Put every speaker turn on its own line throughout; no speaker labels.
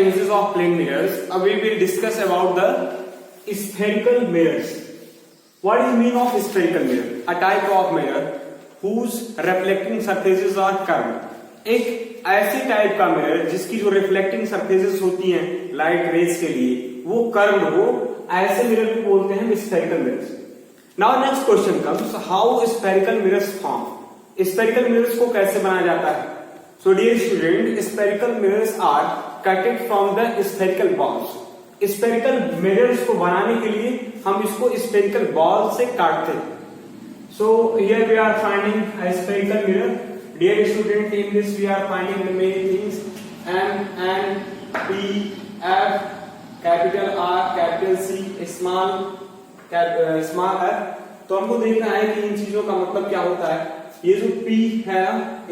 uses of plane mirrors. We will discuss about the spherical mirrors. What is mean of spherical mirror? A type of mirror whose reflecting surfaces are curved. एक ऐसी type का mirror जिसकी जो reflecting surfaces होती हैं light rays के लिए वो कर्व्ड हो, ऐसे मिरर को बोलते हैं spherical mirrors. Now next question comes, how spherical mirrors form. Spherical mirrors को कैसे बनाया जाता है? So dear student, spherical mirrors are cutted from the spherical balls. Spherical mirrors को बनाने के लिए हम इसको स्फेरिकल बॉल से काटते हैं. So here we are finding a spherical mirror. Dear student, in this we are finding the many things: M, N, P, F, capital R, capital C, small f. तो हमको देखना है कि इन चीजों का मतलब क्या होता है. ये जो P है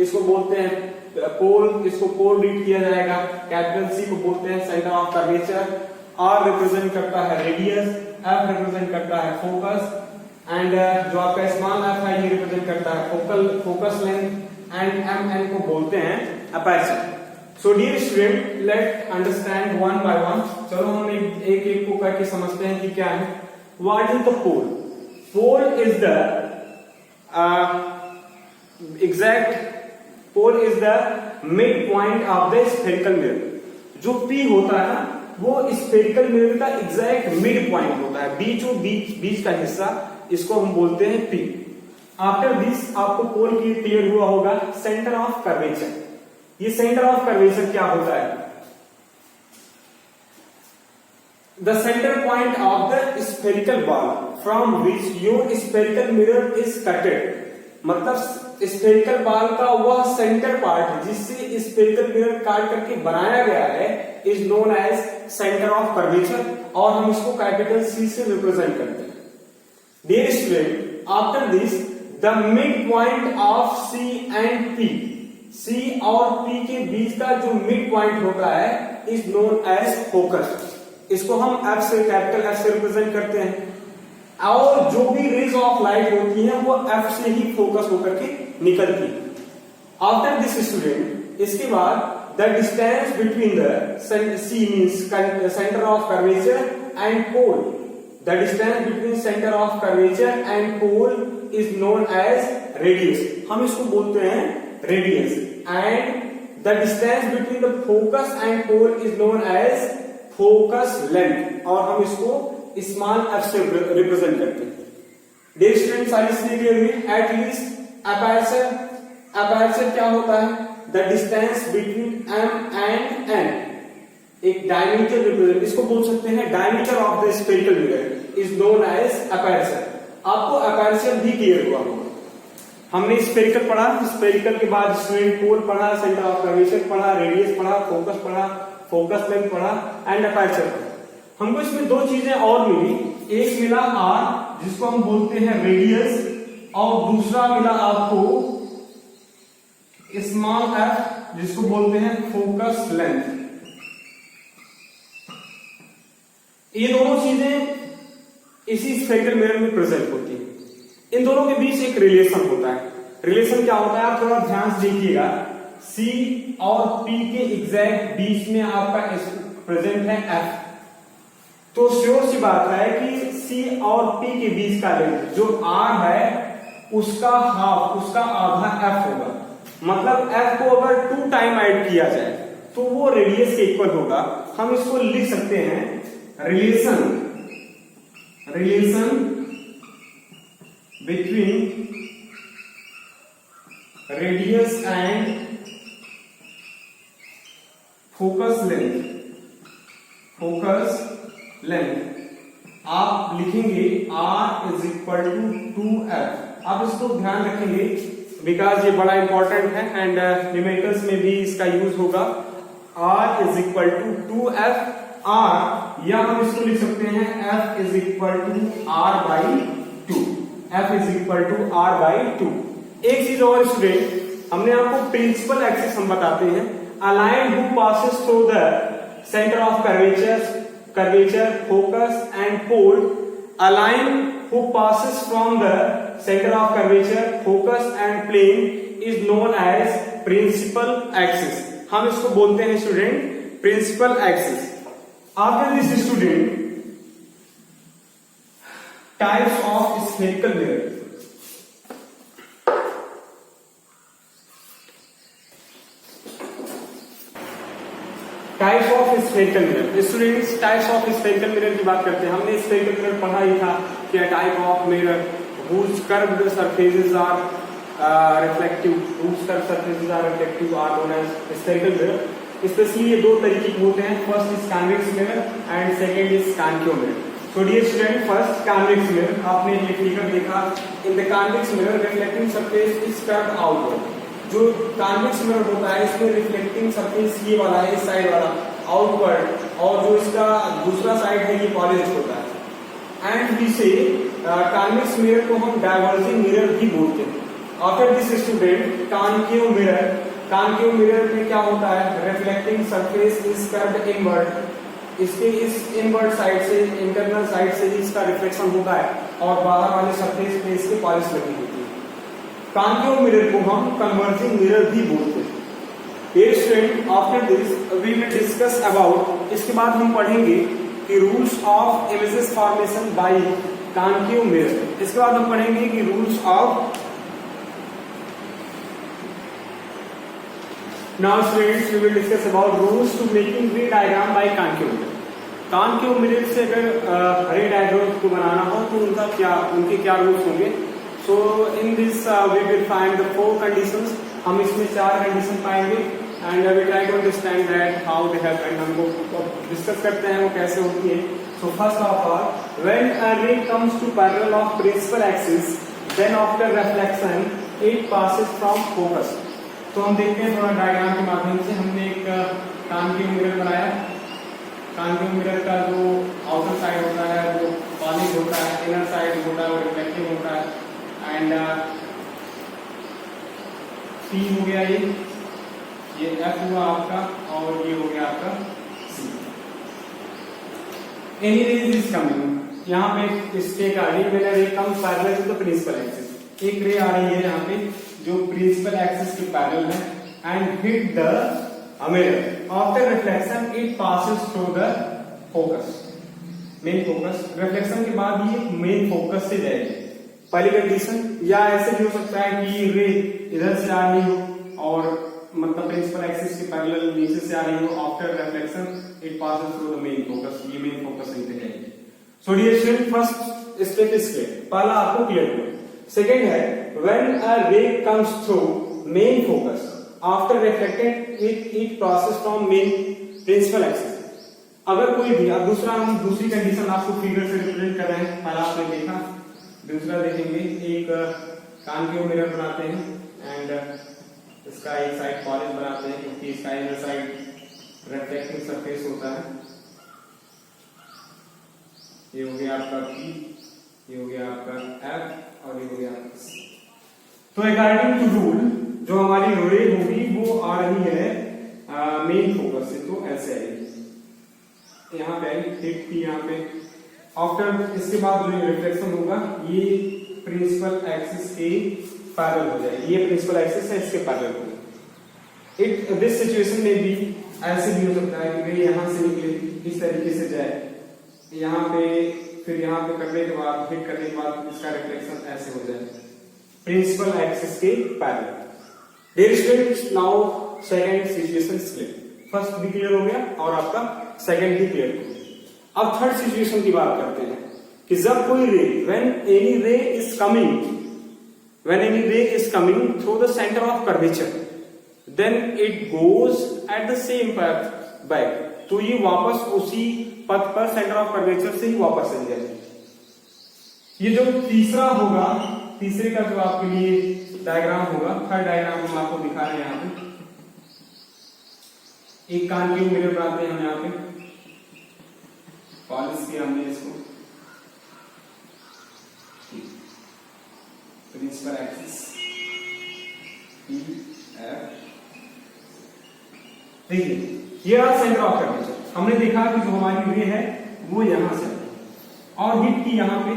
इसको बोलते हैं पोल, इसको पोल रीड किया जाएगा. कैपिटल C को बोलते हैं centre of curvature. R represent करता है रेडियस, F रिप्रेजेंट करता है फोकस, एंड जो आपका स्मॉल f है ये रिप्रेजेंट करता है फोकस लेंथ, एंड MN को बोलते हैं aperture. So dear student, let understand one by one. चलो हम एक एक को करके समझते हैं कि क्या है. What is the pole? Pole is the pole is the mid point of the spherical mirror. जो P होता है ना वो स्फेरिकल मिरर का एग्जैक्ट मिड पॉइंट होता है, बीच का हिस्सा, इसको हम बोलते हैं P. आफ्टर दिस आपको पोल की क्लियर हुआ होगा. Centre of curvature. ये सेंटर ऑफ कर्वेचर क्या होता है? The centre point of the spherical ball from which your spherical mirror is cutted. मतलब स्फेरिकल बॉल का वह सेंटर पार्ट जिससे स्फेरिकल मिरर काट करके बनाया गया है is known as centre of curvature, और हम इसको कैपिटल C से रिप्रेजेंट करते हैं. Dear student, after this the mid point of C and P. C और P के बीच का जो मिड पॉइंट होता है इज नोन एज फोकस. इसको हम F से, कैपिटल F से रिप्रेजेंट करते हैं. और जो भी रेज ऑफ लाइट होती हैं वो F से ही फोकस होकर के निकलती है. आफ्टर दिस स्टूडेंट, इसके बाद the distance between the C means centre of curvature and pole. The distance between center of curvature and pole is known as radius. हम इसको बोलते हैं radius. And the distance between the focus and pole is known as focus length. और हम इसको small f से represent करते हैं. Dear students, are you clear with at least aperture? Aperture क्या होता है? The distance between M and N. एक डायमीटर रिप्रेजेंट, इसको बोल सकते हैं diameter of the spherical mirror is known as aperture. आपको अपर्चर भी क्लियर हुआ होगा. हमने स्फेरिकल पढ़ा, स्फेरिकल के बाद स्टूडेंट पोल पढ़ा, सेंटर ऑफ कर्वेचर पढ़ा, रेडियस पढ़ा, फोकस लेंथ पढ़ा एंड अपर्चर पढ़ा. हमको इसमें दो चीजें और मिली. एक मिला R जिसको हम बोलते हैं रेडियस, और दूसरा मिला आपको स्मॉल f जिसको बोलते हैं फोकस लेंथ. ये दोनों चीजें इसी स्फेरिकल मिरर में प्रेजेंट होती है. इन दोनों के बीच एक रिलेशन होता है. रिलेशन क्या होता है आप थोड़ा ध्यान से देखिएगा. C और P के एग्जैक्ट बीच में आपका प्रेजेंट है F. तो श्योर सी बात है कि C और P के बीच का लेंथ जो R है उसका हाफ, उसका आधा F होगा. मतलब F को अगर 2 टाइम ऐड किया जाए तो वो रेडियस के इक्वल होगा. हम इसको लिख सकते हैं relation between radius and focus length. आप लिखेंगे R is equal to 2F. आप इसको ध्यान रखेंगे बिकॉज ये बड़ा इंपॉर्टेंट है एंड न्यूमेरिकल्स में भी इसका यूज होगा. R is equal to 2F. R या हम इसको लिख सकते हैं F is equal to R by 2. F is equal to R by 2. एक चीज और स्टूडेंट, हमने आपको प्रिंसिपल एक्सिस हम बताते हैं. A line who passes through the center of curvature, focus and pole. A line who passes from the center of curvature, focus and plane is known as principal axis. हम इसको बोलते हैं student principal axis. After this, student, types of spherical mirror. Types of spherical mirror. Students, types of spherical mirror की बात करते हैं। हमने spherical mirror पढ़ा ही था कि type of mirror whose curved surfaces are reflective, whose curved surfaces are reflective are known as spherical mirror. Specially ये दो तरीके के होते हैं, first is convex mirror and second is concave mirror. So dear student, first convex mirror, आपने ये figure देखा, in the convex mirror reflecting surface is curved outward. जो कॉन्वेक्स मिरर होता है इसमें रिफ्लेक्टिंग सरफेस ये वाला है, इस साइड वाला आउटवर्ड, और जो इसका दूसरा साइड है ये पॉलिश्ड होता है। एंड वी से कॉन्वेक्स मिरर को हम डाइवर्जिंग मिरर भी बोलते हैं। After this student, concave mirror. Concave mirror में क्या होता है, reflecting surface is curved inward. इसके इस इनवर्ड साइड से, इंटरनल साइड से ही इसका रिफ्लेक्शन होता है और बाहर वाले सरफेस पे इसके पॉलिश लगी होती है। कॉन्केव मिरर को हम कन्वर्जिंग मिरर भी बोलते हैं। Dear student, after this we will discuss about, इसके बाद हम पढ़ेंगे कि rules of images formation by concave mirror. इसके बाद हम पढ़ेंगे कि rules of, now students we will discuss about rules to making ray diagram by concave mirror. Concave mirror से अगर रे डायग्राम को बनाना हो तो उनके क्या रूल्स होंगे। So in this we will find the 4 conditions. हम इसमें 4 कंडीशन पाएंगे and we try to understand that how they happen. हमको डिस्कस करते हैं वो कैसे होती है। So first of all, when a ray comes to parallel of principal axis, then after reflection it passes from focus. तो हम देखते हैं थोड़ा डायग्राम के माध्यम से। हमने एक कॉन्केव मिरर बनाया। कॉन्केव मिरर का जो आउटर साइड होता है वो पॉलिश होता है, इनर साइड होता है वो रिफ्लेक्टिव होता है। एंड P हो गया ये F हुआ आपका, और ये हो गया आपका C। Any rays is coming, यहाँ पे स्टेक आ रही है, ray comes parallel to the principal axis. एक रे आ रही है यहाँ पे जो प्रिंसिपल एक्सिस के पैरेलल है and hit the mirror. After reflection it passes through the focus, main focus. Reflection के बाद ये मेन फोकस से जाएगी, पहली कंडीशन। या ऐसे भी हो सकता है कि रे इधर से आ रही हो और मतलब प्रिंसिपल एक्सिस के पैरेलल नीचे से आ रही हो। After reflection it passes through the main focus, ये मेन फोकस नहीं जाएगी। So dear student, first step is clear, पहला आपको क्लियर हुआ। सेकेंड है, when a ray comes through main focus after reflected it passes from main principal axis. अगर कोई भी, अब हम दूसरी कंडीशन आपको फिगर से रिप्रेजेंट कर रहे हैं। पहला आपने देखा, दूसरा देखेंगे। एक कॉन्केव मिरर बनाते हैं एंड इसका एक साइड पॉलिश बनाते हैं क्योंकि इसका इनर साइड रिफ्लेक्टिंग सरफेस होता है। ये हो गया आपका P, ये हो गया आपका F और ये हो गया आपका C। तो अकॉर्डिंग टू रूल जो हमारी रे होगी वो आ रही है मेन फोकस से, तो ऐसे आएगी, यहाँ पे आएगी, हिट P यहाँ पे। आफ्टर इसके बाद जो रिफ्लेक्शन होगा ये प्रिंसिपल एक्सिस के पैरेलल हो जाएगी, ये प्रिंसिपल एक्सिस है इसके पैरेलल होगी। इट दिस सिचुएशन में भी ऐसे भी हो सकता है कि रे यहाँ से निकले, इस तरीके से जाए यहाँ पे, फिर यहाँ पे करने के बाद, हिट करने के बाद इसका रिफ्लेक्शन ऐसे हो जाए प्रिंसिपल एक्सिस के parallel. Dear students, now second situation clear. First भी क्लियर हो गया और आपका सेकंड भी क्लियर हो गया। अब थर्ड सिचुएशन की बात करते हैं कि जब कोई ray, when any ray is coming through the centre of curvature, then it goes at the same path back. तो ये वापस उसी पथ पर, सेंटर ऑफ कर्वेचर से ही वापस चल जाएगी। ये जो तीसरा होगा, तीसरे का जो आपके लिए डायग्राम होगा, थर्ड डायग्राम हम आपको दिखा रहे हैं यहाँ पे। एक कॉन्केव मिरर बनाते हैं हम यहाँ पे, पॉलिश किया हमने इसको, प्रिंसिपल एक्सिस P F। देखिए ये रहा सेंटर ऑफ कर्वेचर। हमने देखा कि जो हमारी रे है वो यहां से और हिट की यहाँ पे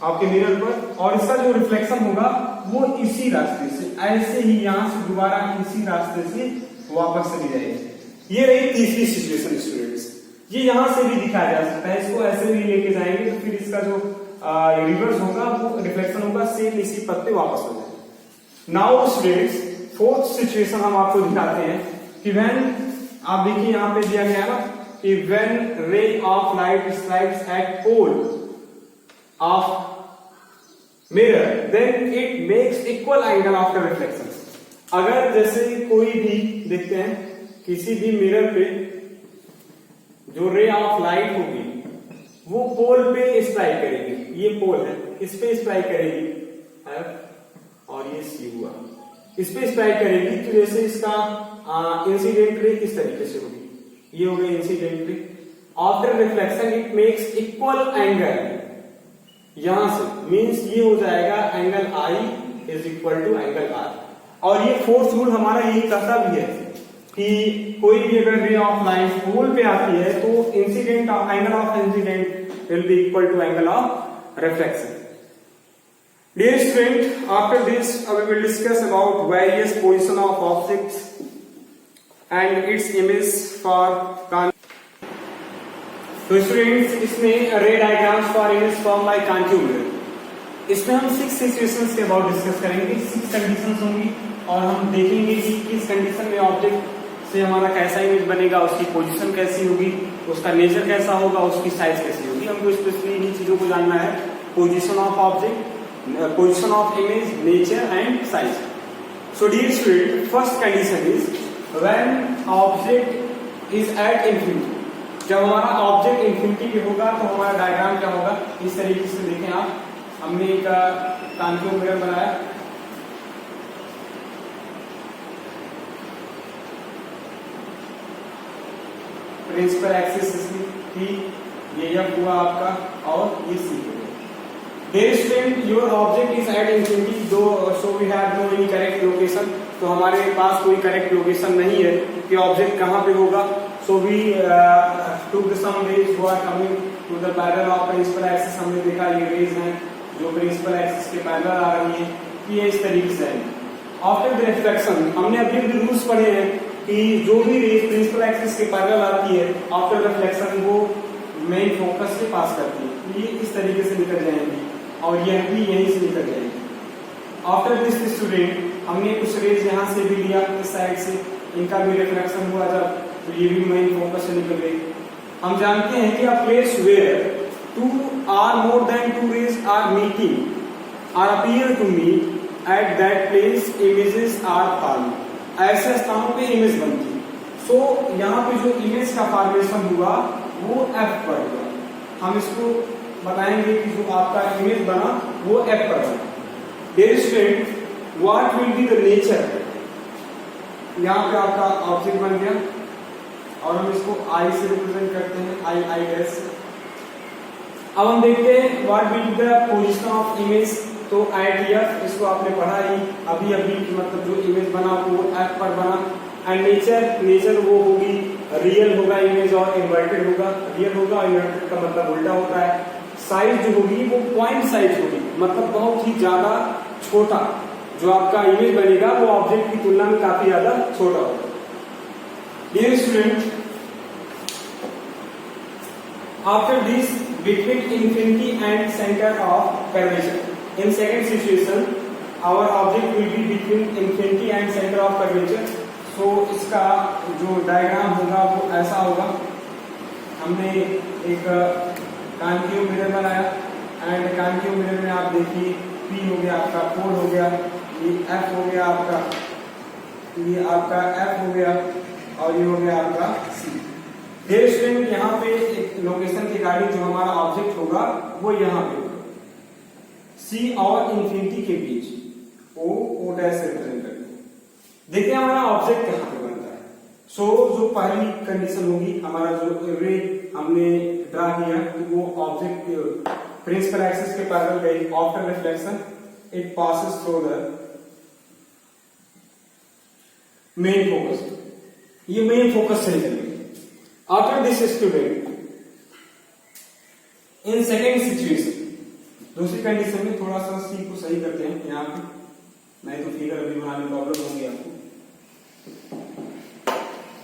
आपके मिरर पर, और इसका जो रिफ्लेक्शन होगा वो इसी रास्ते से, ऐसे ही यहां से दोबारा इसी रास्ते से वापस चली जाएगी। ये रही तीसरी सिचुएशन स्टूडेंट्स। ये यहां से भी दिखाया जा सकता है, इसको ऐसे भी लेके जाएंगे तो फिर इसका जो रिवर्स होगा वो रिफ्लेक्शन होगा, सेम इसी पथ पे वापस हो जाएगा। नाउ स्टूडेंट्स फोर्थ सिचुएशन हम आपको दिखाते हैं कि व्हेन, आप देखिए यहां पे दिया गया ना कि when ray of light strikes at pole of mirror then it makes equal angle after reflection. अगर जैसे कोई भी देखते हैं किसी भी मिरर पे जो रे ऑफ लाइट होगी वो पोल पे स्ट्राइक करेगी, ये पोल है, इस पे स्ट्राइक करेगी F और ये C हुआ, इस पे स्ट्राइक करेगी तो जैसे इसका इंसिडेंट रे इस तरीके से होगी, ये हो गई incident ray. After reflection it makes equal angle, यहां से मींस ये हो जाएगा angle I is equal to angle R। और ये फोर्थ रूल हमारा यही कहता भी है कि कोई भी अगर रे ऑफ लाइट पोल पे आती है तो incident angle of incident will be equal to angle of reflection. Dear student, after this we will discuss about various position of objects and its image for तो स्टूडेंट्स इसमें ray diagrams for image form by concave mirror, इसमें हम 6 situations के about discuss करेंगे, 6 conditions होंगी और हम देखेंगे कि किस कंडीशन में ऑब्जेक्ट से हमारा कैसा इमेज बनेगा, उसकी पोजीशन कैसी होगी, उसका नेचर कैसा होगा, उसकी साइज कैसी होगी। हमको स्पेशली इन्हीं चीजों को जानना है, position of object, position of image, nature and size. So dear student, first condition is when object is at infinity. जब हमारा ऑब्जेक्ट इंफिनिटी पे होगा तो हमारा डायग्राम क्या होगा, इस तरीके से देखें आप, हमने एक कांटिव मिरर बनाया, प्रिंसिपल एक्सिस इसकी थी, ये F हुआ आपका और ये C हुआ। Dear student, your object is at infinity, so we have no any correct location. तो हमारे पास कोई करेक्ट लोकेशन नहीं है कि ऑब्जेक्ट कहाँ पे होगा। So we took some rays who are coming to the parallel of principal axis। हमने देखा ये रेज हैं जो प्रिंसिपल एक्सिस के पैरेलल आ रही है, कि ये इस तरीके से है। आफ्टर द रिफ्लेक्शन हमने अभी भी रूल्स पढ़े हैं कि जो भी रेज प्रिंसिपल एक्सिस के पैरेलल आती है आफ्टर रिफ्लेक्शन वो मेन फोकस से पास करती है, ये इस तरीके से निकल जाएंगी और यह भी यहीं से निकल जाएगी। आफ्टर दिस स्टूडेंट हमने कुछ रेज यहाँ से भी लिया इस साइड से, इनका भी रिफ्लेक्शन हुआ जब, तो ये भी मेन फोकस से निकल गई। हम जानते हैं कि a place where 2 or more than 2 rays are meeting or appear to meet at that place images are formed। ऐसे स्थानों पे इमेज बनती है। सो यहाँ पे जो इमेज का फॉर्मेशन हुआ वो F पर हुआ। हम इसको बताएंगे कि जो आपका इमेज बना वो F पर बना। Dear student, what will be the nature? यहाँ पे आपका ऑब्जेक्ट बन गया और हम इसको I से रिप्रेजेंट करते हैं, I डैश। अब हम देखते हैं what will be the position of image। तो at F, इसको आपने पढ़ा ही अभी मतलब जो इमेज बना वो F पर बना। एंड नेचर वो होगी रियल होगा इमेज और इन्वर्टेड होगा, रियल होगा और इन्वर्टेड का मतलब उल्टा होता है। साइज जो होगी वो पॉइंट साइज होगी, मतलब बहुत ही ज्यादा छोटा, जो आपका इमेज बनेगा वो ऑब्जेक्ट की तुलना में काफी ज्यादा छोटा होगा। Dear student, after this between infinity and centre of curvature, in second situation our object will be between infinity and centre of curvature. So इसका जो डायग्राम होगा वो ऐसा होगा। हमने एक कांटिव मिरर बनाया एंड कांटिव मिरर में आप देखिए P हो गया आपका, 4 हो गया, ये F हो गया आपका, ये आपका F हो गया और ये हो गया आपका C। देयर स्टूडेंट, यहाँ पे एक लोकेशन के गाड़ी जो हमारा ऑब्जेक्ट होगा वो यहाँ पे होगा, C और इंफिनिटी के बीच, O डैश से रिप्रेजेंट करते हैं। देखिए हमारा ऑब्जेक्ट कहाँ पे बनता है। सो जो पहली कंडीशन होगी, हमारा जो रे हमने ड्रा किया कि वो ऑब्जेक्ट प्रिंसिपल एक्सिस के पैरेलल गई, after reflection it passes through the main focus, ये मेन फोकस से निकल गई। After this student in second situation, दूसरी कंडीशन में थोड़ा सा सी को सही करते हैं यहाँ पे, नहीं तो फिगर अभी बनाने में प्रॉब्लम होगी आपको।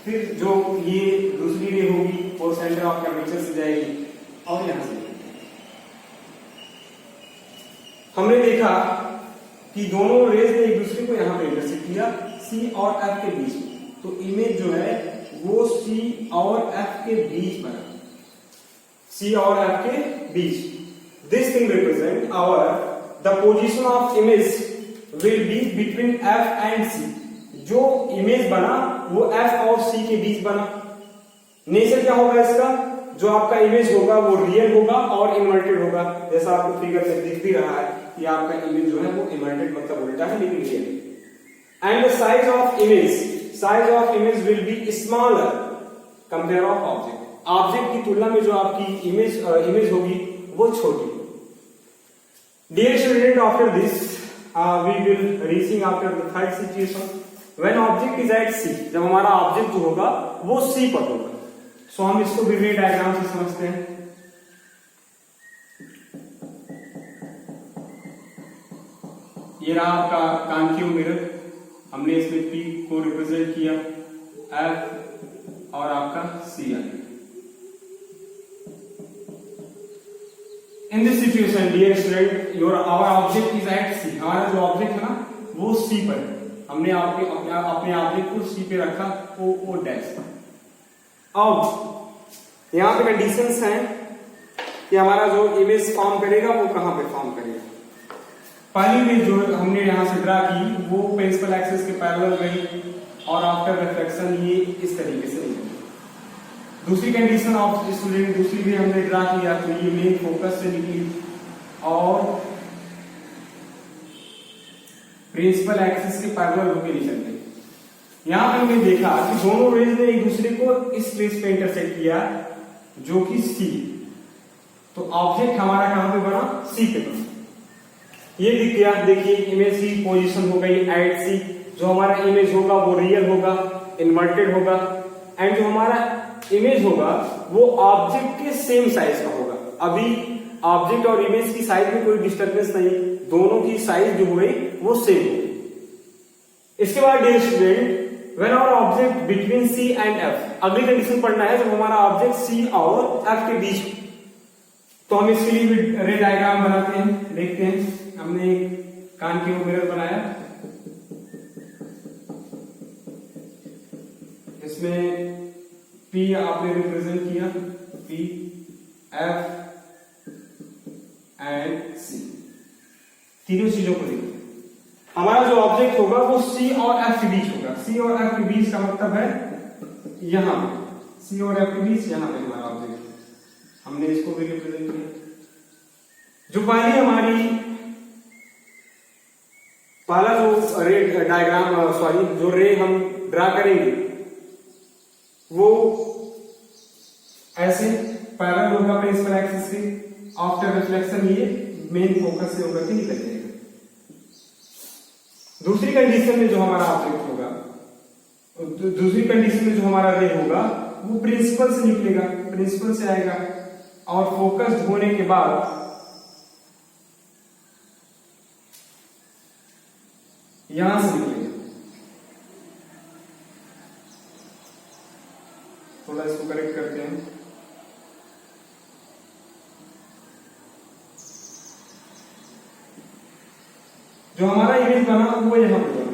फिर जो ये दूसरी रे होगी वो सेंटर ऑफ कर्वेचर से जाएगी और यहां से हमने देखा कि दोनों रेज ने एक दूसरे को यहां पे इंटरसेक्ट किया सी और एफ के बीच में, तो इमेज जो है वो सी और एफ के बीच बना, सी और एफ के बीच। This thing represent our the position of image will be between F and C. जो इमेज बना वो एफ और सी के बीच बना। नेचर क्या होगा इसका, जो आपका इमेज होगा वो रियल होगा और इन्वर्टेड होगा, जैसा आपको फिगर में दिख भी रहा है कि आपका इमेज जो है वो इन्वर्टेड मतलब उल्टा है लेकिन real. And the size of image will be smaller compare of object. Object की तुलना में जो आपकी इमेज होगी वो छोटी। Dear student, after this we will reaching after the third situation when object is at C. जब हमारा ऑब्जेक्ट जो होगा वो सी पर होगा। सो हम इसको विजुअल डायग्राम से समझते हैं। ये रहा आपका कॉन्केव मिरर, हमने इसमें पी को रिप्रेजेंट किया, एफ और आपका सी आ गया। In this situation dear student, your our object is at C. हमारा जो ऑब्जेक्ट है ना वो सी पर है। हमने अपने ऑब्जेक्ट को सी पे रखा, ओ डैश। अब यहां पे कंडीशंस हैं कि हमारा जो इमेज फॉर्म करेगा वो कहां पे फॉर्म करेगा। पहली इमेज जो हमने यहां से ड्रा की वो प्रिंसिपल एक्सिस के पैरेलल गई और आफ्टर रिफ्लेक्शन ये इस तरीके से निकली। दूसरी कंडीशन ऑफ स्टूडेंट, दूसरी भी हमने ड्रा किया तो ये मेन फोकस से निकली और प्रिंसिपल एक्सिस के पैरेलल होकर निकल गई। यहां पे हमने देखा कि दोनों रेज ने एक दूसरे को इस प्लेस पे इंटरसेक्ट किया जो कि सी। तो ऑब्जेक्ट हमारा कहां पे बना, सी पे बना। ये दिख गया, देखिए इमेज की पोजीशन हो गई एट सी। जो हमारा इमेज होगा वो रियल होगा, इन्वर्टेड होगा, एंड जो हमारा इमेज होगा वो ऑब्जेक्ट के सेम साइज का होगा। अभी ऑब्जेक्ट और इमेज की साइज में कोई डिस्टर्बेंस नहीं, दोनों की साइज जो हुई वो सेम होगी। इसके बाद dear student, when our object between C and F, अगली कंडीशन पढ़ना है जब हमारा ऑब्जेक्ट सी और एफ के बीच। तो हम इसके लिए रे डायग्राम बनाते हैं, देखते हैं। हमने कॉन्केव मिरर बनाया, इसमें पी आपने रिप्रेजेंट किया, पी एफ एंड सी, तीनों चीजों को देखिए। हमारा जो ऑब्जेक्ट होगा वो सी और एफ के बीच होगा। सी और एफ के बीच का मतलब है यहां पे, सी और एफ के बीच यहां पे हमारा ऑब्जेक्ट। हमने इसको भी रिप्रेजेंट किया। जो पहली हमारी पहला जो रे डायग्राम जो रे हम ड्रा करेंगे वो ऐसे पैरेलल होगा प्रिंसिपल एक्सिस के। आफ्टर रिफ्लेक्शन ये मेन फोकस से होकर के निकल जाएगा। दूसरी कंडीशन में जो हमारा ऑब्जेक्ट होगा, दूसरी कंडीशन में जो हमारा रे होगा वो प्रिंसिपल से निकलेगा, प्रिंसिपल से आएगा और फोकस्ड होने के बाद यहां से निकलेगा। थोड़ा इसको करेक्ट करते हैं। जो हमारा इमेज बना वो यहां पे बना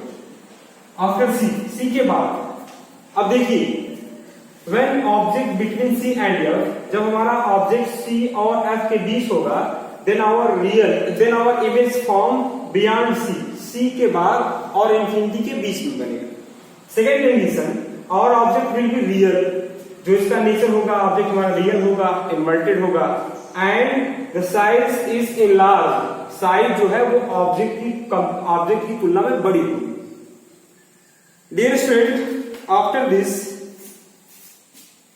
आफ्टर सी के बाद। अब देखिए, when object between C and F, जब हमारा ऑब्जेक्ट सी और एफ के बीच होगा, then our image form beyond C के बाद और इंफिनिटी के बीच में बनेगा। Second condition, our object will be real, जो इसका नेचर होगा ऑब्जेक्ट हमारा रियल होगा, इन्वर्टेड होगा, and the size is enlarge, size जो है वो ऑब्जेक्ट की तुलना में बड़ी होगी। Dear student, after this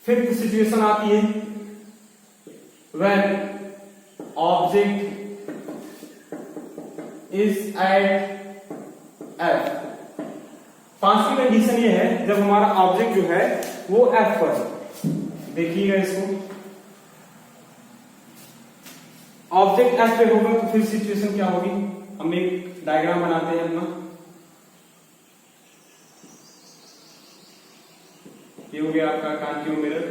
fifth situation आती है when object is at F. पांचवी कंडीशन ये है जब हमारा ऑब्जेक्ट जो है वो एफ पर है। देखिएगा इसको, ऑब्जेक्ट एफ पे होगा तो फिर सिचुएशन क्या होगी। हम एक डायग्राम बनाते हैं अपना। हो गया आपका concave mirror.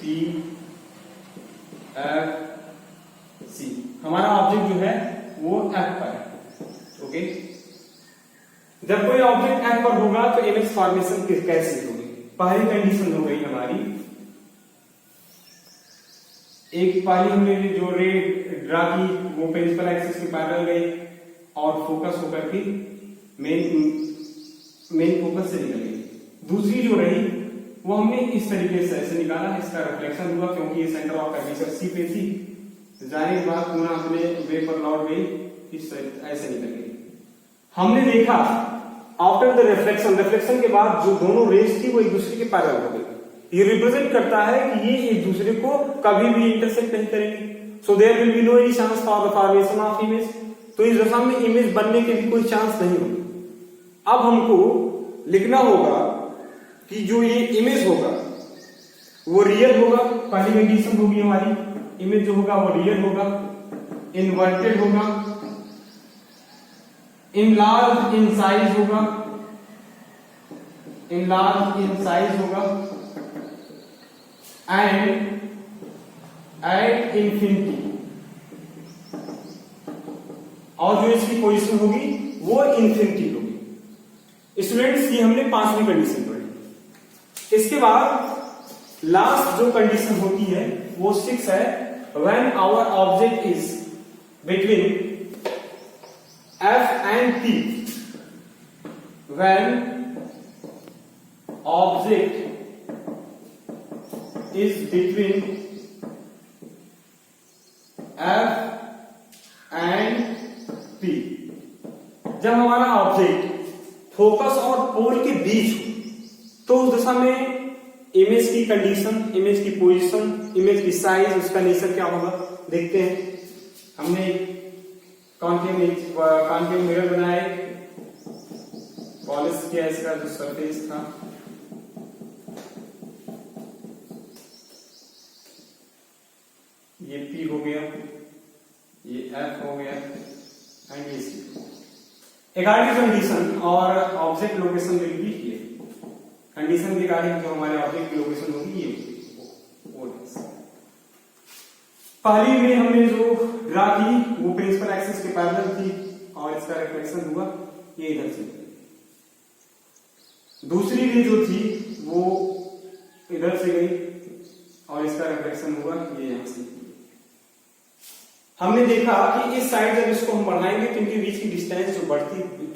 P F C, हमारा ऑब्जेक्ट जो है वो एफ पर है। ओके, जब कोई ऑब्जेक्ट एफ पर होगा तो इमेज फॉर्मेशन कैसी होगी? पहली कंडीशन हो गई हमारी, एक पहली हमने जो रे ड्रा की वो प्रिंसिपल एक्सिस के पैरेलल गई और फोकस होकर के मेन फोकस से निकल गई। दूसरी जो रही वो हमने इस तरीके से ऐसे निकाला, इसका रिफ्लेक्शन हुआ क्योंकि ये सेंटर ऑफ कर्वेचर सी पे थी, जाने के बाद पुनः हमने वे पर लौट गई, इस ऐसे निकल गई। हमने देखा आफ्टर द रिफ्लेक्शन के बाद जो दोनों रेज थी वो एक दूसरे के पैरेलल हो गई। ये रिप्रेजेंट करता है कि ये एक दूसरे को कभी भी इंटरसेक्ट नहीं करेंगे, so there will be no any chance for the formation of image. तो इस दशा में इमेज बनने के भी कोई चांस नहीं होगी। अब हमको लिखना होगा कि जो ये इमेज होगा वो रियल होगा, पहली कंडीशन होगी हमारी, इमेज जो होगा वो रियल होगा, इन्वर्टेड होगा, इनलार्ज इन साइज होगा, इनलार्ज इन साइज होगा, एंड एट इंफिनिटी, और जो इसकी पोजीशन होगी वो इंफिनिटी होगी। स्टूडेंट्स, ये हमने पांचवी कंडीशन पढ़ी। इसके बाद लास्ट जो कंडीशन होती है वो 6 है, when our object is between F and P, when object is between F and P, जब हमारा ऑब्जेक्ट फोकस और पोल के बीच हो तो उस दशा में इमेज की कंडीशन, इमेज की पोजीशन, इमेज की साइज, उसका नेचर क्या होगा देखते हैं। हमने कॉन्केव मिरर बनाए, पॉलिश किया इसका जो सरफेस था, ये P हो गया, ये F हो गया एंड ये C। अकॉर्डिंग कंडीशन और object location will be here. Condition के अकॉर्डिंग जो हमारे ऑब्जेक्ट की लोकेशन होगी ये वो। पहली में हमने जो ड्रा की वो प्रिंसिपल एक्सिस के पैरेलल थी और इसका रिफ्लेक्शन हुआ ये इधर से। दूसरी रे जो थी वो इधर से गई और इसका रिफ्लेक्शन हुआ ये यहां से। हमने देखा कि इस साइड जब इसको हम बढ़ाएंगे तो इनके बीच की डिस्टेंस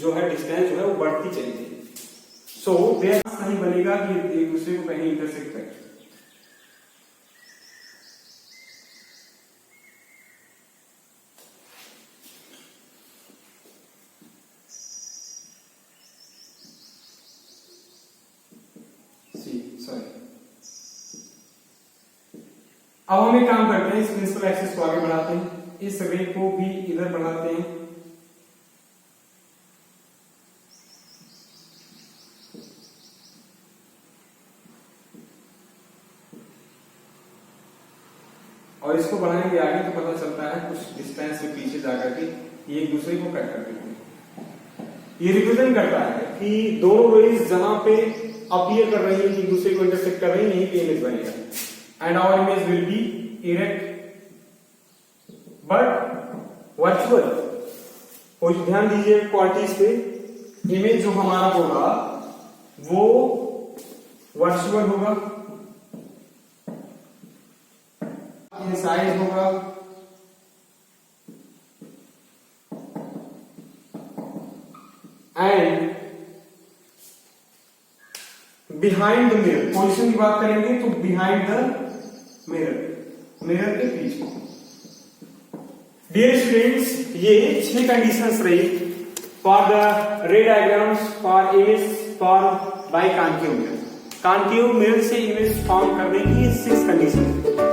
जो है डिस्टेंस जो है वो बढ़ती चली जाएगी। सो देयर नहीं बनेगा कि एक दूसरे को कहीं इंटरसेक्ट करे। अब हम एक काम करते हैं, इस प्रिंसिपल एक्सिस को आगे बढ़ाते हैं, इस रे को भी इधर बढ़ाते हैं, और इसको बढ़ाएंगे आगे तो पता चलता है कुछ डिस्टेंस से पीछे जाकर के ये एक दूसरे को कट कर देते हैं। ये रिप्रेजेंट करता है कि दोनों रेज जहां पे अपीयर कर रही है कि एक दूसरे को इंटरसेक्ट कर रही है, यहीं पे इमेज बनेगा and our image will be erect but virtual। कुछ ध्यान दीजिए क्वालिटीज पे, इमेज जो हमारा होगा वो वर्चुअल होगा, इन साइज होगा, and behind the mirror. Position की बात करेंगे तो बिहाइंड द मिरर के पीछे। डियर स्टूडेंट्स, ये 6 कंडीशंस रही for the ray diagrams for image for by concave mirror. Concave mirror से इमेज फॉर्म करने की 6 कंडीशन।